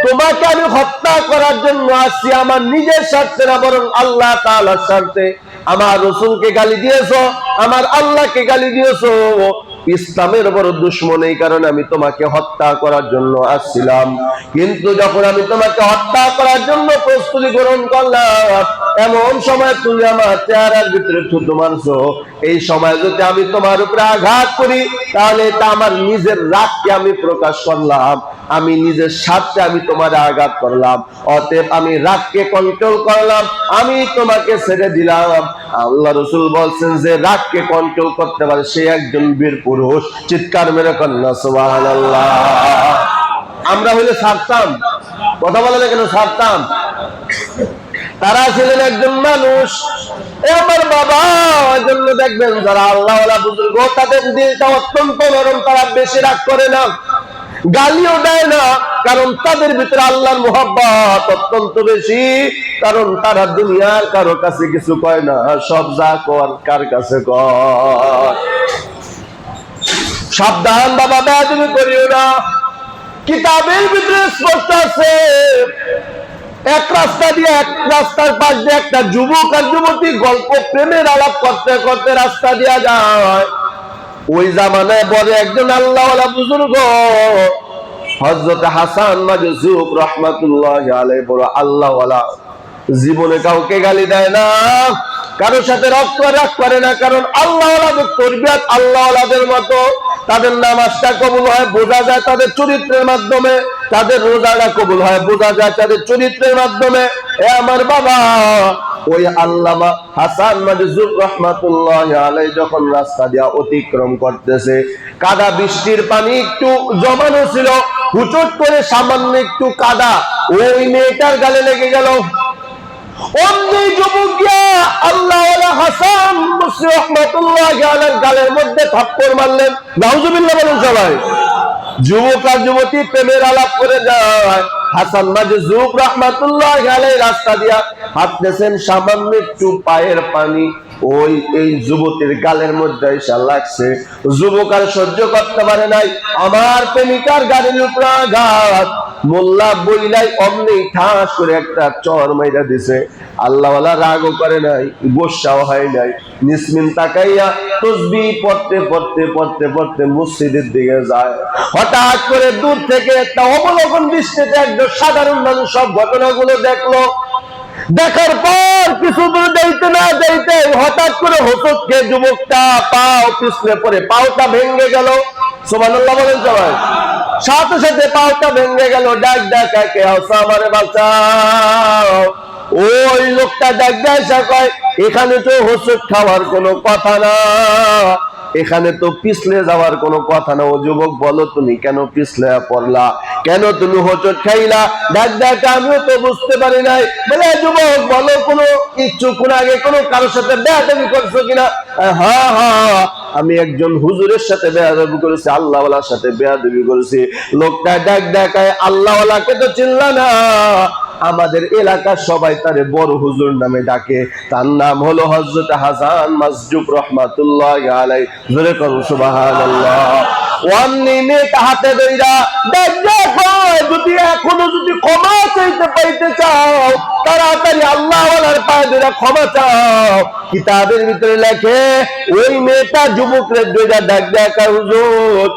তোমাকে আমি হত্যা করার জন্য আসছি, আমার নিজের স্বার্থে না, বরং আল্লাহ তাআলার স্বার্থে। আমার রাসূলকে গালি দিয়েছো, আমার আল্লাহকে গালি দিয়েছো, ইসলামের বড় দুশমন, এই কারণে আমি তোমাকে হত্যা করার জন্য আসছিলাম। কিন্তু যখন আমি তোমাকে হত্যা করার জন্য প্রস্তুতি গ্রহণ করলাম, এমন সময় তুমি আমার চেহারার ভিতরে থুতু মারছো। এই সময় যদি আমি তোমার উপরে আঘাত করি, তাহলে এটা আমার নিজের রাগকে আমি প্রকাশ করলাম, আমি নিজের স্বার্থে আমি তোমার আঘাত করলাম। অতএব আমি রাগকে কন্ট্রোল করলাম, আমি তোমাকে ছেড়ে দিলাম। আল্লাহ রাসূল বলছেন যে রাগকে কন্ট্রোল করতে পারে সে একজন বীর পুরুষ। চিৎকার মেরে কন্যা সুবহানাল্লাহ। আমরা হইলে ছাড়তাম? কথা বলে না কেন ছাড়তাম? তারা ছিলেন একজন মানুষ। আমার বাবা, জন্য দেখবেন যারা আল্লাহ ওয়ালা বুজুর্গ, তাদের দিলটা অত্যন্ত নরম, তারা বেশি রাগ করে না, গালিও দেয় না, কারণ তাদের ভিতরে আল্লাহর মুহাব্বত অত্যন্ত বেশি। কারণ তারা দুনিয়ার কারো কাছে কিছু কয় না, সব যা কর কার কাছে কর। সাবধান বাবা, বেয়াদবি করিও না। কিতাবের ভিতরে স্পষ্ট আছে, এক রাস্তা দিয়ে, এক রাস্তার পাশ দিয়ে একটা যুবক আর যুবতী গল্প প্রেমের আলাপ করতে করতে রাস্তা দিয়া যায়। ওই জামানায় বড় একজন আল্লাহওয়ালা বুজুর্গ হযরত হাসান মাজুব রাহমাতুল্লাহি আলাইহি, বড় আল্লাহওয়ালা, জীবনে কাউকে গালি দেয় না, কারো সাথে রাগ করে না, কারণ আল্লাহওয়ালাদের তরবিয়ত আল্লাহওয়ালাদের মতো। তাদের নামাজটা কবুল হয় বোঝা যায় তাদের চরিত্রের মাধ্যমে, তাদের রোজাটা কবুল হয় বোঝা যায় তাদের চরিত্রের মাধ্যমে। এ আমার বাবা, ওই আল্লামা হাসান মাজুব রাহমাতুল্লাহি আলাইহি যখন রাস্তা দিয়া অতিক্রম করতেছে, কাদা বৃষ্টির পানি একটু জমানো ছিল, হুচট করে সামান্য একটু কাদা ওই মেয়েটার গালে লেগে গেল। অমনি যুবক গিয়া আল্লাহওয়ালা হাসান রাহমাতুল্লাহি আলাইহির গালের মধ্যে থাপ্পড় মারলেন। নাউজুবিল্লাহ বলেন সবাই। যুবক আর যুবতী প্রেমের আলাপ করে যায়। হাসান মাজুব রাহমাতুল্লাহি আলাইহি রাস্তা দিয়া হাঁটতেছেন, সামান্য একটু পায়ের পানি ওই এই যুবতীর গালের মধ্যে এসে লাগছে। যুবক আর সহ্য করতে পারে নাই, আমার প্রেমিকার গাড়ির উপর আঘাত। মোল্লা বইলাই অমনি ঠাস করে একটা চর মাইরা দিছে। আল্লাহওয়ালা রাগও করে নাই, গোসাও হয় নাই, নিসমিন তাকাইয়া তসবিহ পড়তে পড়তে পড়তে পড়তে মসজিদের দিকে যায়। হঠাৎ করে দূর থেকে একটা অবলোকন দৃষ্টিতে একজন সাধারণ মানুষ সব ঘটনাগুলো দেখলো। দেখার পর কিছু দূর যাইতে না যাইতে হঠাৎ করে হোঁচট খেয়ে যুবকটা পাও পিছলে পড়ে পাওটা ভেঙে গেল। সুবহানাল্লাহ বলেন সবাই। সাথে সাথে পাওটা ভেঙে গেল। ডাক ডাকায় কে আছো, আমারে বাঁচাও। ওই লোকটা ডাক ডাকা কয়, এখানে তো হোঁচট খাওয়ার কোনো কথা না, এখানে তো পিছলে যাওয়ার কোনো কথা না। ও যুবক, বলো তুমি কেন পিছলে পড়লা, কেন তুমি হোঁচট খাইলা? ডাক ডাকা, আমিও তো বুঝতে পারি নাই। বলে যুবক বলো, কোনো কিছুক্ষণ আগে কোনো কারোর সাথে বেয়াদবি করছো কিনা? হ্যাঁ হ্যাঁ, আমি একজন হুজুরের সাথে বেয়াদবি করেছি, আল্লাহওয়ালার সাথে বেয়াদবি করেছি। লোকটা ডাক ডাকায়, আল্লাহওয়ালাকে তো চিনলা না? আমাদের এলাকার সবাই তারে বড় হুজুর নামে ডাকে, তার নাম হলো হযরত হাসান মাজুব রাহমাতুল্লাহি আলাইহি। জোরে করুন সুবহানাল্লাহ। ওয়ান্নি মেয়েটা হাতে ধইরা ডাক ডাকায়, যদি এখনো যদি ক্ষমা চাইতে পাইতে চাও, তাড়াতাড়ি আল্লাহওয়ালার পায়ে ধরে ক্ষমা চাও। কিতাবের ভিতরে লেখে, ওই মেয়েটা যুবকরে ধইরা ডাক ডাকায়, হুজুর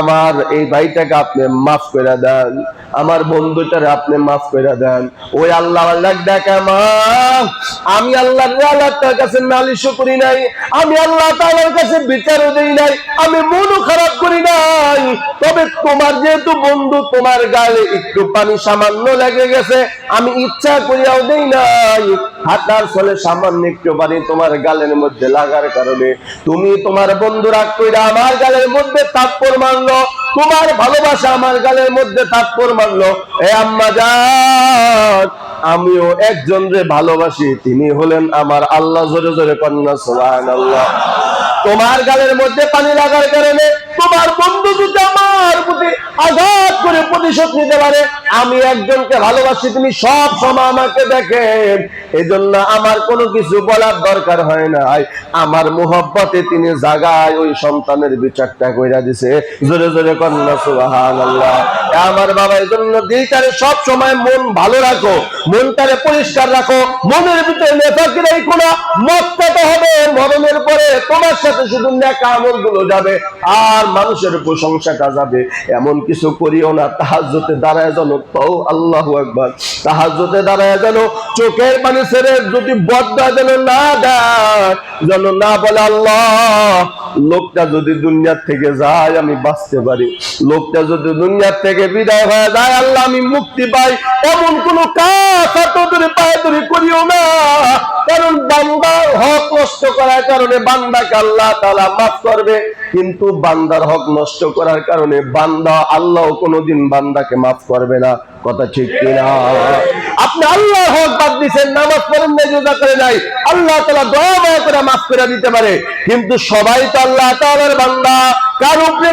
আমার এই ভাইটাকে আপনি মাফ করে দেন, আমার বন্ধুটারে আপনি মাফ করে দেন। ওই আল্লাহ দেখা, মা আমি আল্লাহর কাছে নালিশও করি নাই, আমি আল্লাহ তাআলার কাছে বিচারও দেই নাই, আমি মনও খারাপ করি নাই। তবে তোমার যেহেতু বন্ধু, তোমার গালে একটু পানি সামান্য লেগে গেছে, আমি ইচ্ছা করিয়াও দেই নাই। হাঁটার ফলে সামান্য একটু পানি তোমার গালের মধ্যে লাগার কারণে তুমি তোমার বন্ধু রাগ কইরা আমার গালের মধ্যে থাপ্পড় মারলো, তোমার ভালোবাসা আমার গালের মধ্যে থাপ্পড় মারলো। এ আম্মা জান, আমিও একজন রে ভালোবাসি, তিনি হলেন আমার আল্লাহ। জোরে জোরে কন্যা সুবহানাল্লাহ। তোমার গালের মধ্যে পানি লাগার কারণে তোমার বন্ধু যদি আমার প্রতি আঘাত করে প্রতিশোধ নিতে পারে, আমি একজনকে ভালোবাসি, তিনি সব সময় আমাকে দেখেন, এজন্য আমার কোনো কিছু বলার দরকার হয় না। আমার মুহাব্বতে তিনি জাগায় ওই সন্তানের বিচারটা কইরা দিছে। জোরে জোরে কন্যা সুবহানাল্লাহ। আমার বাবা, এই জন্য দিলটারে সব সময় মন ভালো রাখো, মনটারে পরিষ্কার রাখো, মনের ভিতরে নেফাকি রাখো না। মরতে হবে, মরণের পরে তোমার সাথে শুধু নেক আমল গুলো যাবে আর মানুষের প্রশংসাটা যাবে। এমন কিছু করিও না তাহাজ্জুদে দাঁড়ায় যেন, তো আল্লাহু আকবার, তাহাজ্জুদে দাঁড়ায় যেন চোখের পানি ছেড়ে যদি বদয়া যেন না দেয়, যেন না বলে আল্লাহ লোকটা যদি দুনিয়ার থেকে যায় আমি বাঁচতে পারি, লোকটা যদি দুনিয়ার থেকে বিদায় হয়ে যায় আল্লাহ আমি মুক্তি পাই। এমন কোন কাজ তোদের পায়ে ধরে করিও না, কারণ বান্দার হক নষ্ট করার কারণে বান্দাকে আল্লাহ তাআলা মাফ করবে, কিন্তু বান্দার হক নষ্ট করার কারণে বান্দা আল্লাহ কোনোদিন বান্দাকে মাফ করবে না। কথা ঠিক কিনা? আপনি আল্লাহর হক বাদ দিচ্ছেন, নামাজ পড়েন নাই, রোজা করে নাই, আল্লাহ তাআলা দয়া মায়া করে মাফ করে দিতে পারে, কিন্তু সবাই তো আল্লাহ তাআলার বান্দা। কার উপরে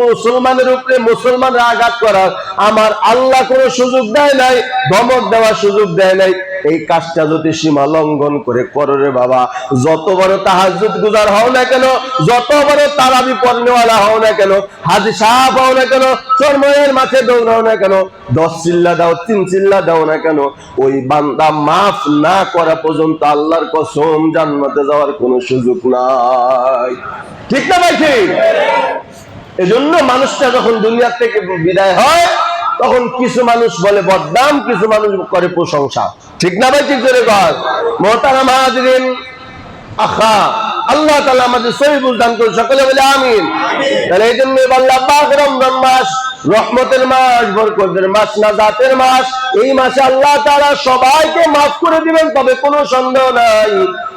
মুসলমানের উপরে মুসলমানরা আঘাত করার আমার আল্লাহ কোনো সুযোগ দেয় নাই, ধমক দেওয়ার সুযোগ দেয় নাই। এই কাজটা যদি সীমা লঙ্ঘন করে করো রে বাবা, যত বড় তাহাজ্জুদ গুজার হও না কেন, যত বড় তারাবি পড়নেওয়ালা হও না কেন, হাজী সাহেব হও না কেন, চরময়ের মাঠে দৌড়াও না কেন, 10 চিল্লা দাও, 3 চিল্লা দাও না কেন, ওই বান্দা মাফ না করা পর্যন্ত আল্লাহর কসম জান্নাতে যাওয়ার কোনো সুযোগ নাই। ঠিক না ভাই? ঠিক। এজন্য মানুষটা যখন দুনিয়া থেকে বিদায় হয় তখন কিছু মানুষ বলে বদনাম, কিছু মানুষ করে প্রশংসা। ঠিক না ভাই? ঠিক করে কর। মুহতারাম হাজিরিন, আখা আল্লাহ তাআলা আমাদের সহিহ বুঝ দান করুন, সকলে বলে আমিন। তাহলে এই জন্য আল্লাহ পাক রমজান মাস রহমতের মাস, বরকতের মাস, নাজাতের মাস, এই মাসে আল্লাহ তাআলা সবাইকে মাফ করে দিবেন, তবে কোনো সন্দেহ নাই।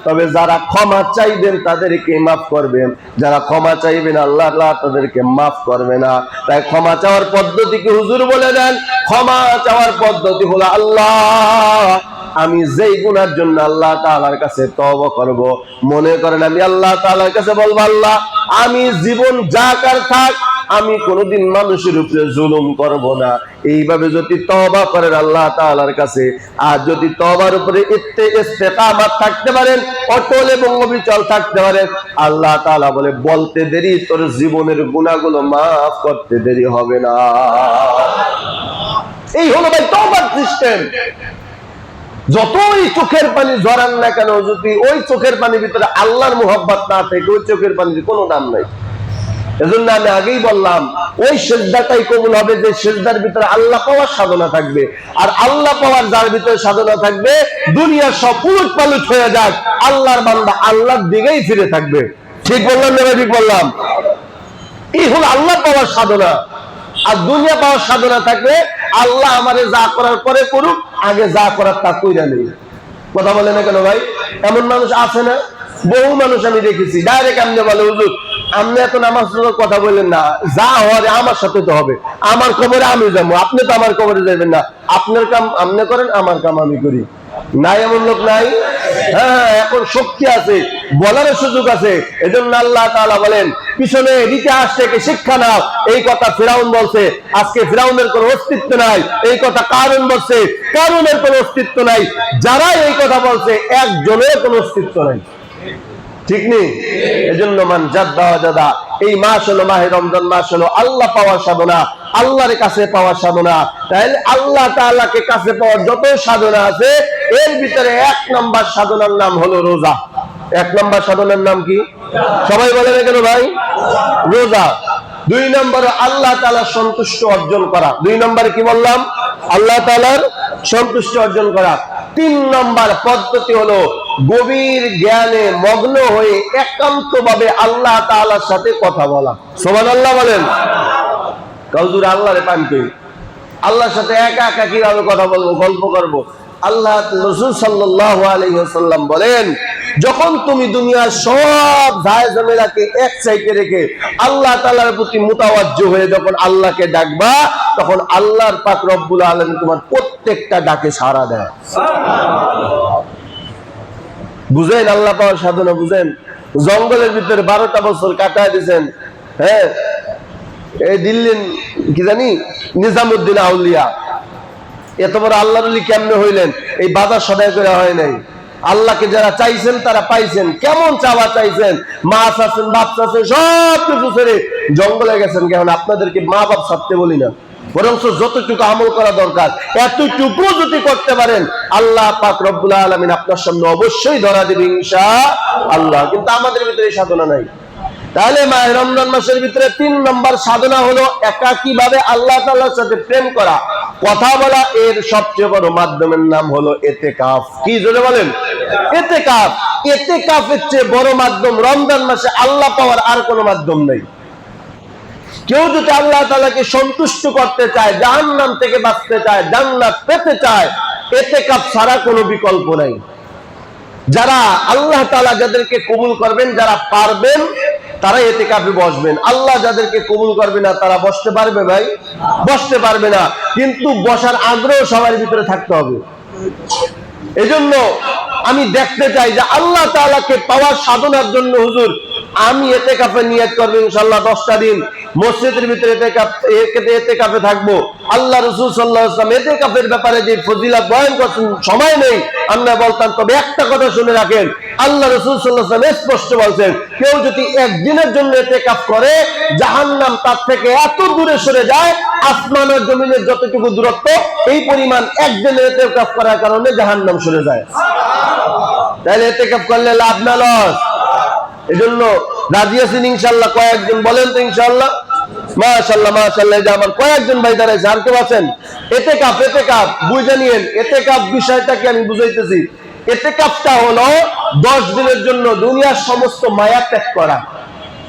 তবে যারা ক্ষমা চাইবেন তাদেরকে মাফ করবেন, যারা ক্ষমা চাইবেন আল্লাহ তাদেরকে মাফ করবে না। তাই ক্ষমা চাওয়ার পদ্ধতি কি হুজুর বলে দেন? ক্ষমা চাওয়ার পদ্ধতি হলো, আল্লাহ আমি যেই গুনার জন্য আল্লাহ তাআলার কাছে তওবা করব, মনে করেন আমি আল্লাহ তাআলার কাছে বলবো আল্লাহ আমি জীবন যাকার থাক আমি কোনোদিন মানুষের উপরে জুলুম করব না। এইভাবে যদি তওবা করেন আল্লাহ তাআলার কাছে, আর যদি তওবার উপরে ইস্তেকামাত থাকতে পারেন, অটল এবং অবিচল থাকতে পারেন, আল্লাহ তাআলা বলে বলতে দেরি তোর জীবনের গুনাহগুলো মাফ করতে দেরি হবে না। এই হলো ভাই তওবার সিস্টেম। যতই চোখের পানি ঝরান না কেন, যদি ওই চোখের পানির ভিতরে আল্লাহর মুহাব্বত না থাকে ওই চোখের পানির কোনো দাম নাই। এজন্য আমি আগেই বললাম ওই সিজদাটাই কবুল হবে যে সিজদার ভিতরে আল্লাহ পাওয়ার সাধনা থাকবে। আর আল্লাহ পাওয়ার যার ভিতরে সাধনা থাকবে, দুনিয়ার সব উলট পালট হয়ে যাক, আল্লাহর বান্দা আল্লাহর দিকেই ফিরে থাকবে। ঠিক বললাম না? ঠিক বললাম? এই হলো আল্লাহ পাওয়ার সাধনা। আর দুনিয়া পাওয়ার সাধনা থাকলে আল্লাহ আমারে যা করার পরে করুক, আগে যা করার তা কইরা নেই। কথা বলে না কেন ভাই? এমন মানুষ আছে না? বহু মানুষ আমি দেখেছি ডাইরেক্ট আমনে বলে হুজুর আপনি এত নামাজ কথা বললেন না, যা হওয়ার আমার সাথে তো হবে, আমার কবরে আমি যাবো, আপনি তো আমার কবরে যাবেন না, আপনার কাম আপনি করেন, আমার কাম আমি করি। নাই এমন লোক নাই? হ্যাঁ, এখন শক্তি আছে, বলার সুযোগ আছে। এজন্য আল্লাহ তাআলা বলেন পিছনে ইতিহাস থেকে শিক্ষা নাও। এই কথা ফিরাউন বলছে, আজকে ফিরাউনের কোনো অস্তিত্ব নাই। এই কথা কারুন বলছে, কারুনের কোনো অস্তিত্ব নাই। যারা এই কথা বলছে একজনের কোনো অস্তিত্ব নাই। ঠিক নেই? এজন্য মান জাদ্দা ওয়াজাদা, এই মাস হলো মাহে রমজান মাস হলো আল্লাহ পাওয়ার সাধনা, আল্লাহর কাছে পাওয়ার সাধনা। তাহলে আল্লাহ তাআলাকে কাছে পাওয়ার যত সাধনা আছে এর ভিতরে 1 নম্বর সাধনার নাম হলো রোজা। 1 নম্বর সাধনার নাম কি? সবাই বলে না কেন ভাই? রোজা। 2 নম্বর আল্লাহ তাআলার সন্তুষ্টি অর্জন করা। 2 নম্বরে কি বললাম? আল্লাহ তাআলার সন্তুষ্টি অর্জন করা। 3 নম্বর পদ্ধতি হলো গভীর জ্ঞানে মগ্ন হয়ে একান্তভাবে আল্লাহ তাআলার সাথে কথা বলা। সুবহানাল্লাহ বলেন। হুজুর আল্লাহরে পান কই, আল্লাহর সাথে একা একা কিভাবে কথা বলবো, গল্প করব? আল্লাহ রাসূল সাল্লাল্লাহু আলাইহি ওয়াসাল্লাম বলেন যখন তুমি দুনিয়ার সব ঝামেলাকে এক সাইডে রেখে আল্লাহ তাআলার প্রতি মুতাওয়াজ্জিহ হয়ে যখন আল্লাহকে ডাকবা, তখন আল্লাহর পাক রব্বুল আলামিন তোমার প্রত্যেকটা ডাকে সাড়া দেয়। বুঝেন আল্লাহ পাওয়ার সাধনা? বুঝেন? জঙ্গলের ভিতরে 12টা বছর কাটায় দিয়েছেন। হ্যাঁ, এই দিল্লির কি জানি নিজামুদ্দিন আউলিয়া, এত বড় আল্লাহর ওলি কেমনে হইলেন? এই বাজার সদাই করে হয় নাই। আল্লাহকে যারা চাইছেন তারা পাইছেন। কেমন চাওয়া চাইছেন? মা চাচ্ছেন, বাপ চাচ্ছেন, সব কিছু ছেড়ে জঙ্গলে গেছেন। কেমন? আপনাদেরকে মা বাপ ছাড়তে বলি না, বরঞ্চ যতটুকু আমল করা দরকার এতটুকু যদি করতে পারেন আল্লাহ পাক রব্বুল আলামিন আপনার সামনে অবশ্যই ধরা দেবে ইনশাআল্লাহ। কিন্তু আমাদের ভিতরে এই সাধনা নাই। তাহলে মাহে রমজান মাসের ভিতরে 3 নম্বর সাধনা হলো একাকী ভাবে আল্লাহ তাআলার সাথে প্রেম করা, কথা বলা। এর সবচেয়ে বড় মাধ্যমের নাম হলো ইতিকাফ। কি জোরে বলেন? ইতিকাফ। ইতিকাফের চেয়ে বড় মাধ্যম রমজান মাসে আল্লাহ পাওয়ার আর কোনো মাধ্যম নেই। কেউ যদি আল্লাহ তাআলাকে সন্তুষ্ট করতে চায়, জাহান্নাম থেকে বাঁচতে চায়, জান্নাত পেতে চায়, ইতিকাফ ছাড়া কোনো বিকল্প নাই। যারা আল্লাহ তাআলা যাদেরকে কবুল করবেন, যারা পারবেন তারা ইতিকাফে বসবেন। আল্লাহ যাদেরকে কবুল করবে না তারা বসতে পারবে? ভাই, বসতে পারবে না। কিন্তু বসার আগ্রহ সবার ভিতরে থাকতে হবে। এজন্য আমি দেখতে চাই যে আল্লাহ তাআলাকে পাওয়ার সাধনার জন্য হুজুর আমি ইতিকাফে নিয়ত করব ইনশাআল্লাহ 10টা দিন মসজিদের ভিতরে ইতিকাফে থাকবো। আল্লাহ রাসূল সাল্লাল্লাহু আলাইহি ওয়াসাল্লাম ইতিকাফের ব্যাপারে যে ফজিলত বয়ান করছেন, সময় নেই আমরা বলতাম, তবে একটা কথা শুনে রাখেন, আল্লাহ রাসূল সাল্লাল্লাহু আলাইহি ওয়াসাল্লাম স্পষ্ট বলেন, কেউ যদি একদিনের জন্য ইতিকাফ করে জাহান্নাম তার থেকে এত দূরে সরে যায়, আসমান আর জমিনের যতটুকু দূরত্ব এই পরিমাণ একদিনের ইতিকাফ করার কারণে জাহান্নাম সরে যায়। তাহলে ইতিকাফ করলে লাভ না লস? এজন্য রাজি আছেন ইনশাআল্লাহ? কয়েকজন বলেন তো ইনশাআল্লাহ? মাশাআল্লাহ মাশাআল্লাহ। যে আমার কয়েকজন ভাই দাঁড়াইছে, আর কেউ আছেন? ইতিকাফ, ইতিকাফ বুঝে নিয়েন। ইতিকাফ বিষয়টা কি আমি বুঝাইতেছি। ইতিকাফটা হলো 10 দিনের জন্য দুনিয়ার সমস্ত মায়া ত্যাগ করা।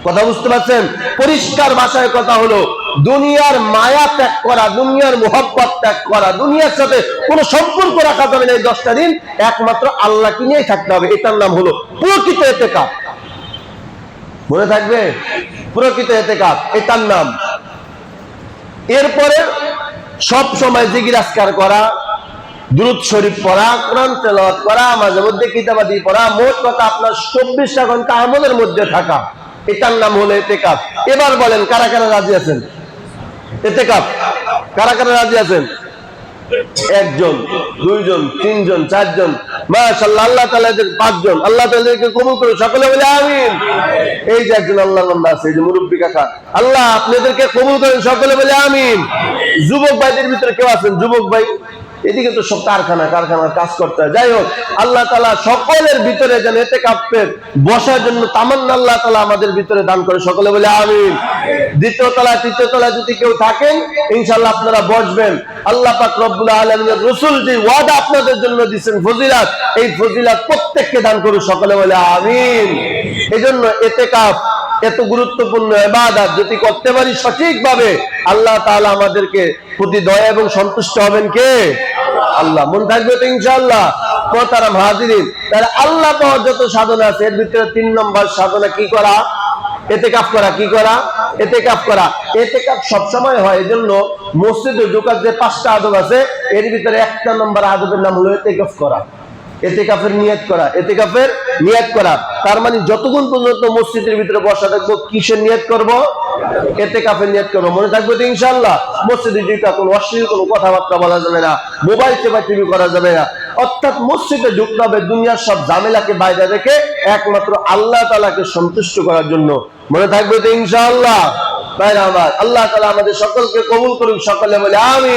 কথা বুঝতে পারছেন? পরিষ্কার ভাষায় কথা হলো দুনিয়ার মায়া ত্যাগ করা, দুনিয়ার মোহব্বত ত্যাগ করা, দুনিয়ার সাথে কোনো সম্পর্ক রাখা যাবে না। এই 10টা দিন একমাত্র আল্লাহকে নিয়েই থাকতে হবে। এটার নাম হলো প্রকৃত ইতিকাফ। মনে থাকবে? প্রকৃত ইতিকাফ এটার নাম। এরপরে সব সময় জিকির আজকার করা, দুরূদ শরীফ পড়া, কোরআন তেলাওয়াত করা, মাঝে মধ্যে কিতাবাদি পড়া, মোট কথা আপনার 24টা ঘন্টা আমলের মধ্যে থাকা, এটার নাম হলো ইতিকাফ। এবার বলেন কারা কারা রাজি আছেন? ইতিকাফ কারা কারা রাজি আছেন? 1 জন, 2 জন, 3 জন, 4 জন। মাশাআল্লাহ, আল্লাহ তাআলা এদের 5 জন। আল্লাহ তাআলাকে কবুল করুন, সকলে বলে আমিন। এই যে একজন আল্লাহর বান্দা আছে, এই যে মুরব্বি কাকা, আল্লাহ আপনাদেরকে কবুল করেন, সকলে বলে আমিন। যুবক ভাইদের ভিতরে কেউ আছেন? যুবক ভাই, এদিকে তো সব কারখানার কাজ করতে হয়। যাই হোক, আল্লাহ তাআলা সকলের ভিতরে যেন ইতিকাফের বসার জন্য তামান্না আল্লাহ তাআলা আমাদের ভিতরে দান করে, সকলে বলে আমিন। 2য় তলা 3য় তলা যদি কেউ থাকেন ইনশাআল্লাহ আপনারা বসবেন। আল্লাহ পাক রব্বুল আলামিনের রাসূল যে ওয়াদা আপনাদের জন্য দিবেন ফজিলত, এই ফজিলত প্রত্যেককে দান করুন, সকলে বলে আমিন। এজন্য ইতিকাফ এত গুরুত্বপূর্ণ ইবাদত যদি করতে পারি সঠিকভাবে, আল্লাহ তাআলা আমাদেরকে প্রতি দয়া এবং সন্তুষ্ট হবেন কে? আল্লাহ। মন থাকবে তো ইনশাআল্লাহ? মোহতারাম হাজিরিন, তাহলে আল্লাহ পাওয়ার যত সাধনা আছে এর ভিতরে 3 নম্বর সাধনা কি করা? ইতিকাফ করা। কি করা? ইতিকাফ করা। ইতিকাফ সব সময় হয়। এজন্য মসজিদে ঢোকার যে 5টা আদব আছে এর ভিতরে 1 নম্বর আদবের নাম হলো ইতিকাফ করা। ইতিকাফের নিয়ত করা। ইতিকাফের নিয়ত করা তার মানে যতক্ষণ পর্যন্ত মসজিদের ভিতরে বসা থাকবো কিসের নিয়ত করব? ইতিকাফের নিয়ত করব। মনে থাকবে তো ইনশাআল্লাহ? মসজিদে ঢুকা কোনো অশ্লীল কোনো কথাবার্তা বলা যাবে না, মোবাইল চেপা টিভি করা যাবে না। অর্থাৎ মসজিদে ঢুকতে হবে দুনিয়ার সব ঝামেলাকে বাইরে রেখে একমাত্র আল্লাহ তাআলাকে সন্তুষ্ট করার জন্য। মনে থাকবে তো ইনশাআল্লাহ? ভাইরা আমার, আল্লাহ তাআলা আমাদের সকলকে কবুল করুন, সকলে বলে আমিন।